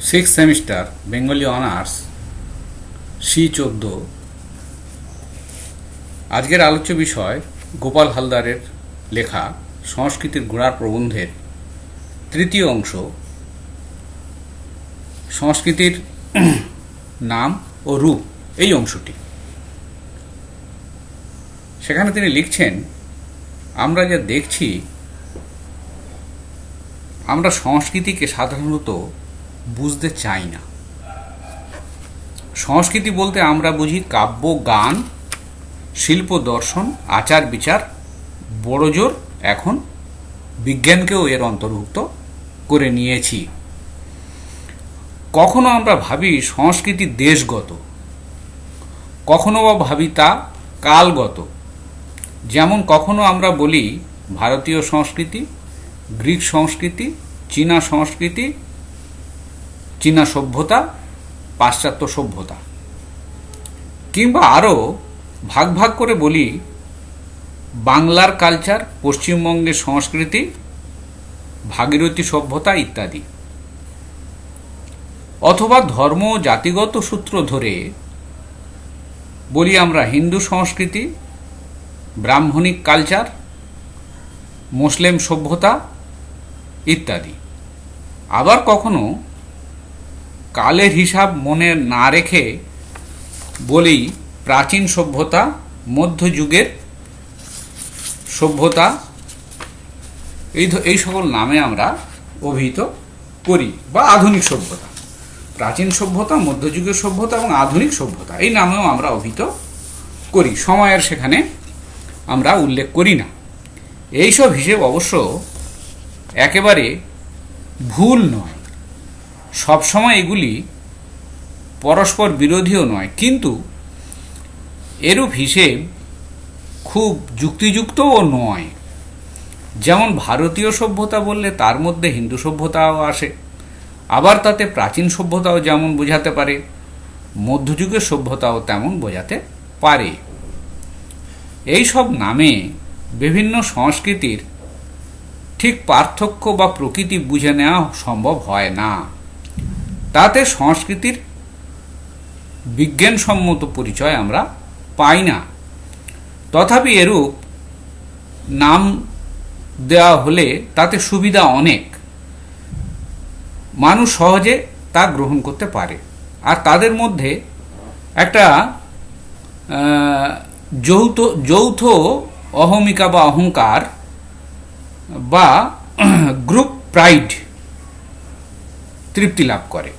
Six semester Bengali honours C14। আজকের আলোচ্য বিষয় গোপাল হালদারের লেখা সংস্কৃতির গোড়ার প্রবন্ধের তৃতীয় অংশ, সংস্কৃতির নাম ও রূপ, এই অংশটি। সেখানে তিনি লিখছেন, আমরা যা দেখছি, আমরা সংস্কৃতিকে সাধারণত বুঝতে চাই না। সংস্কৃতি বলতে আমরা বুঝি কাব্য, গান, শিল্প, দর্শন, আচার বিচার, বড়জোর এখন বিজ্ঞানকেও এর অন্তর্ভুক্ত করে নিয়েছি। কখনো আমরা ভাবি সংস্কৃতি দেশগত, কখনো বা ভাবি তা কালগত। যেমন কখনো আমরা বলি ভারতীয় সংস্কৃতি, গ্রিক সংস্কৃতি, চীনা সংস্কৃতি, চীনা সভ্যতা, পাশ্চাত্য সভ্যতা। কিংবা আরও ভাগ ভাগ করে বলি বাংলার কালচার, পশ্চিমবঙ্গের সংস্কৃতি, ভাগীরথী সভ্যতা ইত্যাদি। অথবা ধর্ম জাতিগত সূত্র ধরে বলি আমরা হিন্দু সংস্কৃতি, ব্রাহ্মণিক কালচার, মুসলিম সভ্যতা ইত্যাদি। আবার কখনো কালের হিসাব মনে না রেখে বলি প্রাচীন সভ্যতা, মধ্যযুগের সভ্যতা, এই সকল নামে আমরা অভিহিত করি, বা আধুনিক সভ্যতা। প্রাচীন সভ্যতা, মধ্যযুগের সভ্যতা এবং আধুনিক সভ্যতা এই নামেও আমরা অভিহিত করি। সময়ের সেখানে আমরা উল্লেখ করি না। এইসব হিসেব অবশ্য একেবারে ভুল নয়। সবসময় এগুলি পরস্পর বিরোধীও নয়, কিন্তু এরূপ হিসেব খুব যুক্তিযুক্তও নয়। যেমন ভারতীয় সভ্যতা বললে তার মধ্যে হিন্দু সভ্যতাও আসে, আবার তাতে প্রাচীন সভ্যতাও যেমন বোঝাতে পারে, মধ্যযুগের সভ্যতাও তেমন বোঝাতে পারে। এই সব নামে বিভিন্ন সংস্কৃতির ঠিক পার্থক্য বা প্রকৃতি বুঝে নেওয়া সম্ভব হয় না। তাতে সংস্কৃতির বিজ্ঞানসম্মত পরিচয় আমরা পাই না। তথাপি এরূপ নাম দেওয়া হলে তাতে সুবিধা অনেক, মানুষ সহজে তা গ্রহণ করতে পারে। আর তাদের মধ্যে একটা যৌথ অহমিকা বা অহংকার বা গ্রুপ প্রাইড তৃপ্তি লাভ করে।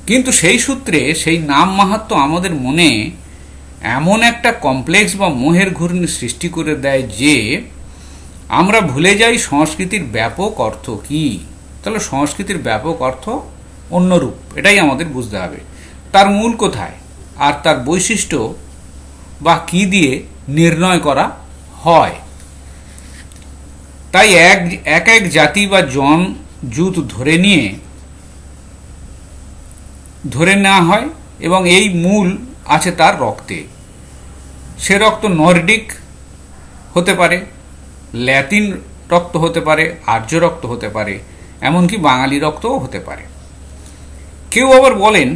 কিন্তু সেই সূত্রে সেই নাম মাহাত্ম্য আমাদের মনে এমন একটা কমপ্লেক্স বা মোহের ঘূর্ণি সৃষ্টি করে দেয় যে আমরা ভুলে যাই সংস্কৃতির ব্যাপক অর্থ কি। তাহলে সংস্কৃতির ব্যাপক অর্থ অন্যরূপ, এটাই আমাদের বুঝতে হবে। তার মূল কোথায় আর তার বৈশিষ্ট্য বা কি দিয়ে নির্ণয় করা হয়। তাই এক এক জাতি বা জুত ধরে নেওয়া হয় এবং এই মূল আছে তার রক্তে। সে রক্ত নর্ডিক হতে পারে, ল্যাটিন রক্ত হতে পারে, আর্য রক্ত হতে পারে, এমনকি বাঙালি রক্তও হতে পারে। কেউ আবার বলেন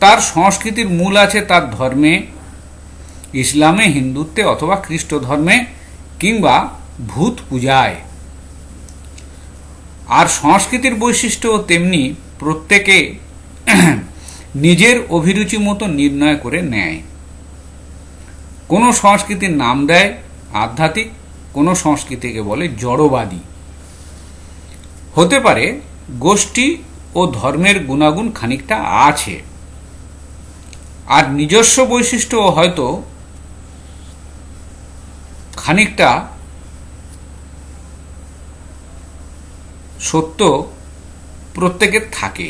তার সংস্কৃতির মূল আছে তার ধর্মে, ইসলামে, হিন্দুত্বে অথবা খ্রিস্ট ধর্মে, কিংবা ভূত পূজায়। আর সংস্কৃতির বৈশিষ্ট্য তেমনি প্রত্যেকে নিজের অভিরুচি মতো নির্ণয় করে নেয়। কোনো সংস্কৃতির নাম দেয় আধ্যাত্মিক, কোনো সংস্কৃতিকে বলে জড়বাদী। হতে পারে গোষ্ঠী ও ধর্মের গুণাগুণ খানিকটা আছে, আর নিজস্ব বৈশিষ্ট্য হয়তো খানিকটা সত্য প্রত্যেকের থাকে,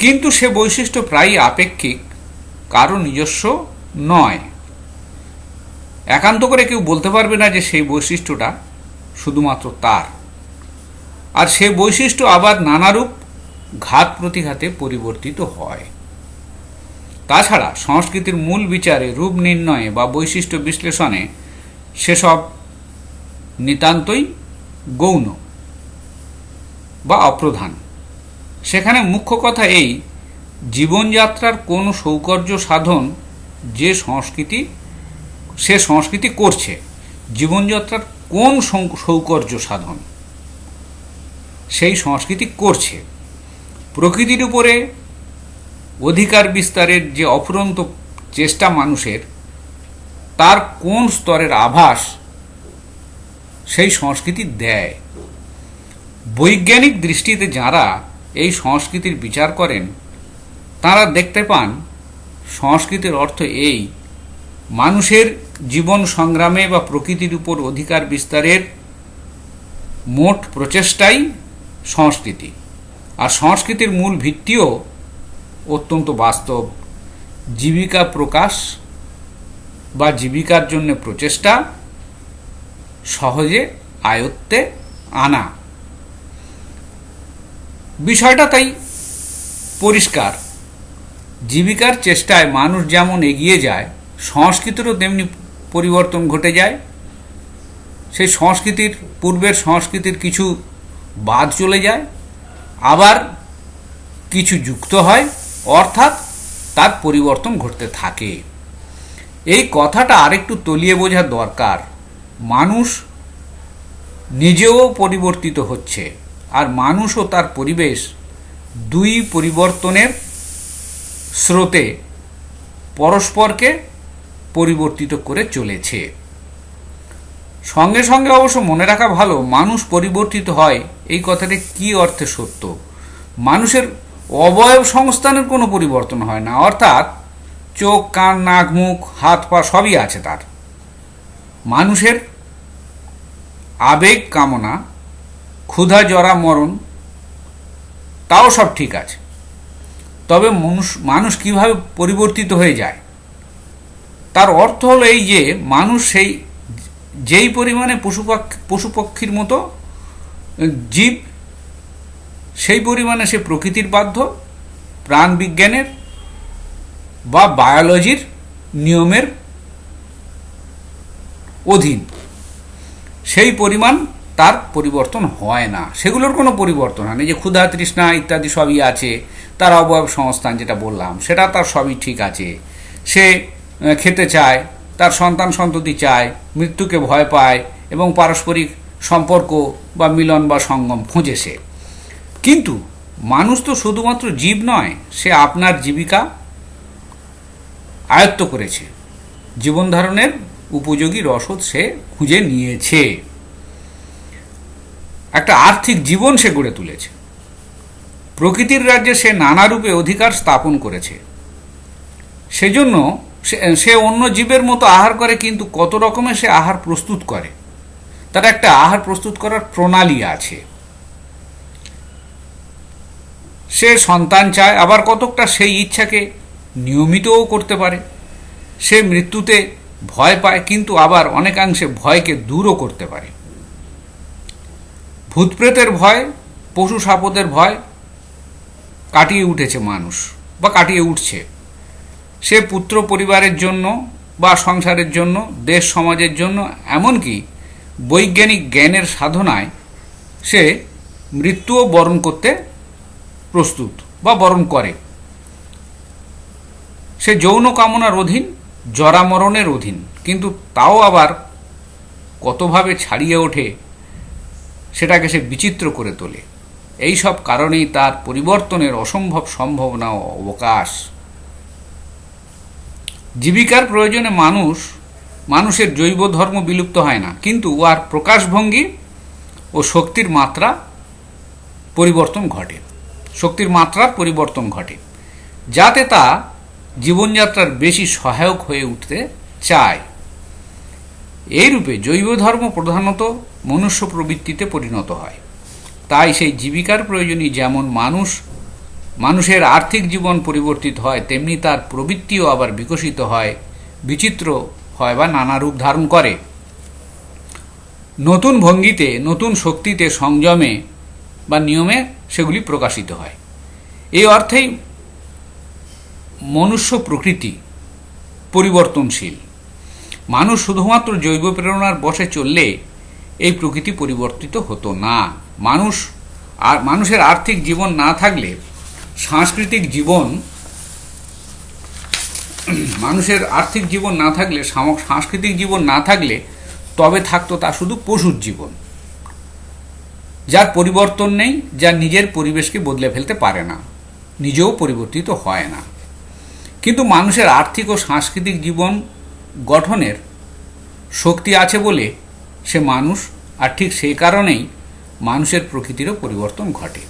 কিন্তু সে বৈশিষ্ট্য প্রায়ই আপেক্ষিক, কারো নিজস্ব নয়। একান্ত করে কেউ বলতে পারবে না যে সেই বৈশিষ্ট্যটা শুধুমাত্র তার। আর সে বৈশিষ্ট্য আবার নানারূপ ঘাত প্রতিঘাতে পরিবর্তিত হয়। তাছাড়া সংস্কৃতির মূল বিচারে, রূপ নির্ণয়ে বা বৈশিষ্ট্য বিশ্লেষণে সেসব নিতান্তই গৌণ। বা অপ্রধান। সেখানে মুখ্য কথা এই, জীবনযাত্রার কোন সৌকর্য সাধন যে সংস্কৃতি, সে সংস্কৃতি করছে। জীবনযাত্রার কোন সৌকর্য সাধন সেই সংস্কৃতি করছে। প্রকৃতির উপরে অধিকার বিস্তারের যে অফুরন্ত চেষ্টা মানুষের, তার কোন স্তরের আভাস সেই সংস্কৃতি দেয়। বৈজ্ঞানিক দৃষ্টিতে যাঁরা এই সংস্কৃতির বিচার করেন, তাঁরা দেখতে পান সংস্কৃতির অর্থ এই, মানুষের জীবন সংগ্রামে বা প্রকৃতির উপর অধিকার বিস্তারের মোট প্রচেষ্টাই সংস্কৃতি। আর সংস্কৃতির মূল ভিত্তিও অত্যন্ত বাস্তব। জীবিকা প্রকাশ বা জীবিকার জন্য প্রচেষ্টা, সহজে আয়ত্তে আনা। বিষয়টা তাই পরিষ্কার, জীবিকার চেষ্টায় মানুষ যেমন এগিয়ে যায়, সংস্কৃতিরও তেমনি পরিবর্তন ঘটে যায়। সেই সংস্কৃতির, পূর্বের সংস্কৃতির কিছু বাদ চলে যায়, আবার কিছু যুক্ত হয়, অর্থাৎ তার পরিবর্তন ঘটতে থাকে। এই কথাটা আরেকটু তলিয়ে বোঝা দরকার। মানুষ নিজেও পরিবর্তিত হচ্ছে, আর মানুষ ও তার পরিবেশ দুই পরিবর্তনের স্রোতে পরস্পরকে পরিবর্তিত করে চলেছে। সঙ্গে সঙ্গে অবশ্য মনে রাখা ভালো, মানুষ পরিবর্তিত হয় এই কথাটি কী অর্থে সত্য। মানুষের অবয়ব সংস্থানের কোনো পরিবর্তন হয় না, অর্থাৎ চোখ, কান, নাক, মুখ, হাত, পা সবই আছে তার। মানুষের আবেগ, কামনা, ক্ষুধা, জরা, মরণ, তাও সব ঠিক আছে। তবে মানুষ কিভাবে পরিবর্তিত হয়ে যায়, তার অর্থ হলো এই যে, মানুষ যেই পরিমাণে পশুপক্ষীর মতো জীব, সেই পরিমাণে সে প্রকৃতির বাধ্য, প্রাণবিজ্ঞানের বা বায়োলজির নিয়মের অধীন। সেই পরিমাণ তার পরিবর্তন হয় না, সেগুলোর কোনো পরিবর্তন হয় না। যে ক্ষুধা, তৃষ্ণা ইত্যাদি সবই আছে, তার অবয়ব সংস্থান যেটা বললাম, সেটা তার সবই ঠিক আছে। সে খেতে চায়, তার সন্তান সন্ততি চায়, মৃত্যুকে ভয় পায় এবং পারস্পরিক সম্পর্ক বা মিলন বা সঙ্গম খোঁজে সে। কিন্তু মানুষ তো শুধুমাত্র জীব নয়, সে আপনার জীবিকা আয়ত্ত করেছে, জীবন ধারণের উপযোগী রসদ সে খুঁজে নিয়েছে, একটা আর্থিক জীবন সে গড়ে তুলেছে। প্রকৃতির রাজ্যে সে নানা রূপে অধিকার স্থাপন করেছে। সেজন্য সে অন্য জীবের মতো আহার করে, কিন্তু কত রকমের সে আহার প্রস্তুত করে, তার একটা আহার প্রস্তুত করার প্রণালী আছে। সে সন্তান চায়, আবার কতকটা সেই ইচ্ছাকে নিয়মিতও করতে পারে। সে মৃত্যুতে ভয় পায়, কিন্তু আবার অনেকাংশে ভয়কে দূরও করতে পারে। ভূতপ্রেতের ভয়, পশু সাপদের ভয় কাটিয়ে উঠেছে মানুষ, বা কাটিয়ে উঠছে। সে পুত্র পরিবারের জন্য বা সংসারের জন্য, দেশ সমাজের জন্য, এমনকি বৈজ্ঞানিক জ্ঞানের সাধনায় সে মৃত্যুও বরণ করতে প্রস্তুত বা বরণ করে। সে যৌন কামনার অধীন, জরামরণের অধীন, কিন্তু তাও আবার কতভাবে ছাড়িয়ে ওঠে, সেটাকে সে বিচিত্র করে তোলে। এই সব কারণেই তার পরিবর্তনের অসম্ভব সম্ভাবনা ও অবকাশ। জীবিকার প্রয়োজনে মানুষের জৈব ধর্ম বিলুপ্ত হয় না, কিন্তু উহার প্রকাশভঙ্গি ও শক্তির মাত্রা পরিবর্তন ঘটে, শক্তির মাত্রার পরিবর্তন ঘটে, যাতে তা জীবনযাত্রার বেশি সহায়ক হয়ে উঠতে চায়। এইরূপে জৈব ধর্ম প্রধানত মনুষ্য প্রবৃত্তিতে পরিণত হয়। তাই সেই জীবিকার প্রয়োজনে যেমন মানুষের আর্থিক জীবন পরিবর্তিত হয়, তেমনি তার প্রবৃত্তিও আবার বিকশিত হয়, বিচিত্র হয় বা নানা রূপ ধারণ করে। নতুন ভঙ্গিতে, নতুন শক্তিতে, সংযমে বা নিয়মে সেগুলি প্রকাশিত হয়। এই অর্থেই মনুষ্য প্রকৃতি পরিবর্তনশীল। মানুষ শুধুমাত্র জৈব প্রেরণার বশে চললে এই প্রকৃতি পরিবর্তিত হতো না। মানুষ আর মানুষের আর্থিক জীবন না থাকলে সাংস্কৃতিক জীবন, মানুষের আর্থিক জীবন না থাকলে, সাংস্কৃতিক জীবন না থাকলে তবে থাকতো তা শুধু পশুর জীবন, যার পরিবর্তন নেই, যা নিজের পরিবেশকে বদলে ফেলতে পারে না, নিজেও পরিবর্তিত হয় না। কিন্তু মানুষের আর্থিক ও সাংস্কৃতিক জীবন গঠনের শক্তি আছে বলে সে মানুষ, আর ঠিক সেই কারণেই মানুষের প্রকৃতিরও পরিবর্তন ঘটে।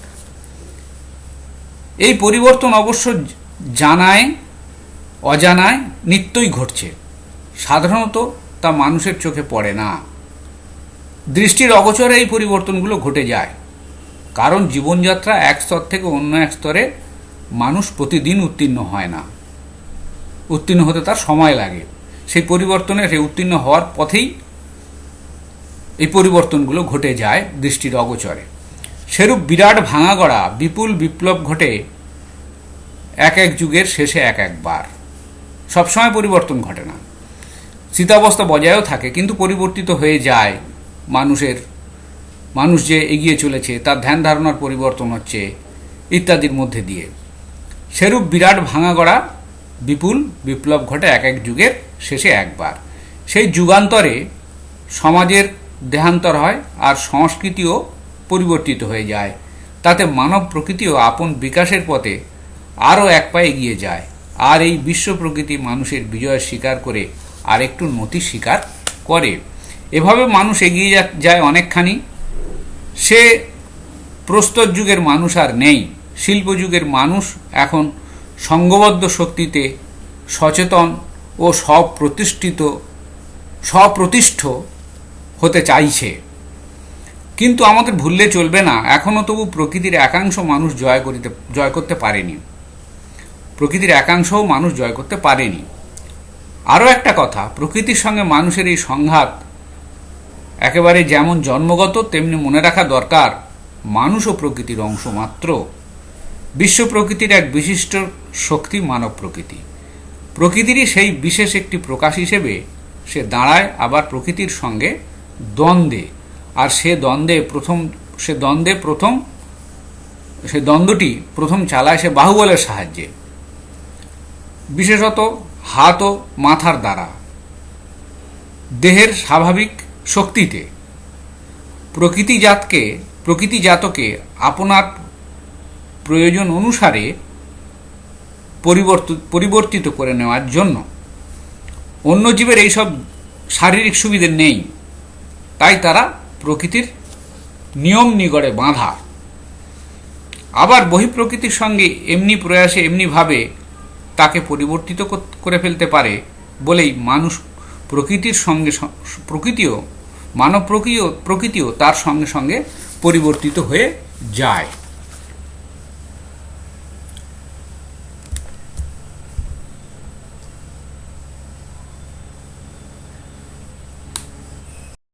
এই পরিবর্তন অবশ্য জানায় অজানায় নিত্যই ঘটছে, সাধারণত তা মানুষের চোখে পড়ে না। দৃষ্টির অগোচরে এই পরিবর্তনগুলো ঘটে যায়, কারণ জীবনযাত্রা এক স্তর থেকে অন্য এক স্তরে মানুষ প্রতিদিন উত্তীর্ণ হয় না, উত্তীর্ণ হতে তার সময় লাগে। সেই উত্তীর্ণ হওয়ার পথেই এই পরিবর্তনগুলো ঘটে যায় দৃষ্টির অগোচরে। সেরূপ বিরাট ভাঙা গড়া বিপুল বিপ্লব ঘটে এক এক যুগের শেষে এক একবার। সবসময় পরিবর্তন ঘটে না, স্থিতাবস্থা বজায়ও থাকে, কিন্তু পরিবর্তিত হয়ে যায়। মানুষ যে এগিয়ে চলেছে, তার ধ্যান ধারণার পরিবর্তন হচ্ছে ইত্যাদির মধ্যে দিয়ে। সেরূপ বিরাট ভাঙা গড়া বিপুল বিপ্লব ঘটে এক এক যুগের শেষে একবার। সেই যুগান্তরে সমাজের দেহান্তর হয়, আর সংস্কৃতিও পরিবর্তিত হয়ে যায়। তাতে মানব প্রকৃতিও আপন বিকাশের পথে আরও এক পা এগিয়ে যায়, আর এই বিশ্ব প্রকৃতি মানুষের বিজয় স্বীকার করে আর একটু নতি স্বীকার করে। এভাবে মানুষ এগিয়ে যায় অনেকখানি। সে প্রস্তর যুগের মানুষ আর নেই। শিল্পযুগের মানুষ এখন সংঘবদ্ধ শক্তিতে সচেতন ও স্বপ্রতিষ্ঠ হতে চাইছে। কিন্তু আমাদের ভুললে চলবে না, এখনও তবু প্রকৃতির একাংশ মানুষ জয় করতে পারেনি। প্রকৃতির একাংশও মানুষ জয় করতে পারেনি। আরও একটা কথা, প্রকৃতির সঙ্গে মানুষের এই সংঘাত একেবারে যেমন জন্মগত, তেমনি মনে রাখা দরকার মানুষ ও প্রকৃতির অংশ মাত্র। বিশ্ব প্রকৃতির এক বিশিষ্ট শক্তি মানব প্রকৃতি। প্রকৃতিরই সেই বিশেষ একটি প্রকাশ হিসেবে সে দাঁড়ায় আবার প্রকৃতির সঙ্গে দ্বন্দ্বে। আর সে দ্বন্দ্বটি প্রথম চালায় সে বাহুবলের সাহায্যে, বিশেষত হাত ও মাথার দ্বারা, দেহের স্বাভাবিক শক্তিতে। প্রকৃতিজাতকে আপনার প্রয়োজন অনুসারে পরিবর্তিত করে নেওয়ার জন্য। অন্য জীবের এইসব শারীরিক সুবিধে নেই, তাই তারা প্রকৃতির নিয়ম নিগড়ে বাঁধা। আবার বহিঃপ্রকৃতির সঙ্গে এমনি প্রয়াসে এমনিভাবে তাকে পরিবর্তিত করে ফেলতে পারে বলেই মানুষ মানব প্রকৃতিও তার সঙ্গে সঙ্গে পরিবর্তিত হয়ে যায়।